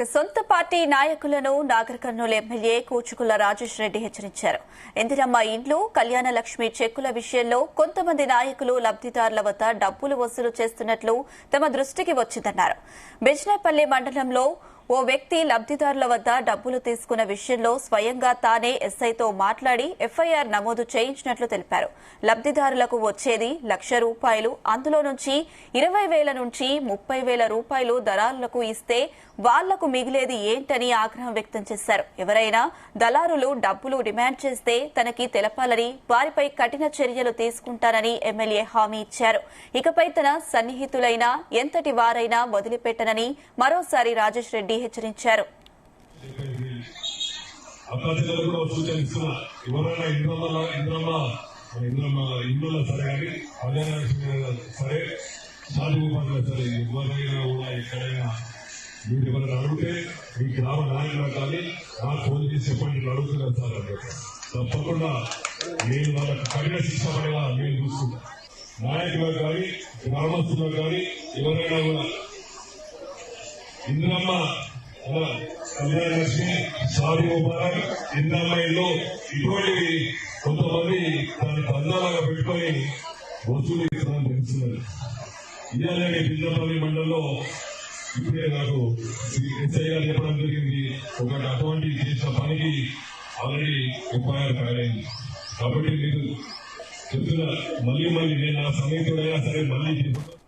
సొంత పార్టీ నాయకులను నాగర్ కర్నూలు ఎమ్మెల్యే కూచుకుల రాజేష్ రెడ్డి హెచ్చరించారు. ఇందిరమ్మ ఇండ్లు, కళ్యాణ లక్ష్మి చెక్కుల విషయంలో కొంతమంది నాయకులు లబ్దిదారుల వద్ద డబ్బులు వసూలు చేస్తున్నట్లు తమ దృష్టికి వచ్చిందన్నారు. బెజ్నేపల్లి మండలంలో ఓ వ్యక్తి లబ్దిదారుల వద్ద డబ్బులు తీసుకున్న విషయంలో స్వయంగా తానే ఎస్ఐతో మాట్లాడి ఎఫ్ఐఆర్ నమోదు చేయించినట్లు తెలిపారు. లబ్దిదారులకు వచ్చేది ₹1,00,000, అందులో నుంచి 20,000 నుంచి 30,000 రూపాయలు దళారులకు ఇస్తే వాళ్లకు మిగిలేది ఏంటని ఆగ్రహం వ్యక్తం చేశారు. ఎవరైనా దళారులు డబ్బులు డిమాండ్ చేస్తే తనకి తెలపాలని, వారిపై కఠిన చర్యలు తీసుకుంటానని ఎమ్మెల్యే హామీ ఇచ్చారు. ఇకపై తన సన్నిహితులైనా ఎంతటి వారైనా వదిలిపెట్టనని మరోసారి రాజేష్ రెడ్డి హెచ్చరించారు. మీరు ఎవరైనా అడిగితే మీ గ్రామ నాయకులు కానీ నాకు ఫోన్ చేసి చెప్పండి, అడుగుతున్నారు సార్ అన్నట్టు. తప్పకుండా నేను వాళ్ళకి కఠిన శిక్ష పడేలా నేను చూసుకుంటా. నాయకులకు కానీ గ్రామస్తులకు కానీ ఎవరైనా కూడా ఇందిరమ్మ కళ్యాణ లక్ష్మి, షాదీ ముబారక్, ఇందిరమ్మలో ఇటువంటివి కొంతమంది దాని బంధాలుగా పెట్టుకొని వసూలు ఇస్తున్నారని తెలుస్తున్నది. ఇదే బిందపల్లి మండలంలో ఇప్పుడే నాకు ఎస్ఐ గారు చెప్పడం జరిగింది. ఒకటి అటువంటి చేసిన పనికి ఆల్రెడీ ఎఫ్ఐఆర్ తయారైంది. కాబట్టి మీరు చెప్తున్నా మళ్ళీ నేను నా సమయంలో సరే మళ్ళీ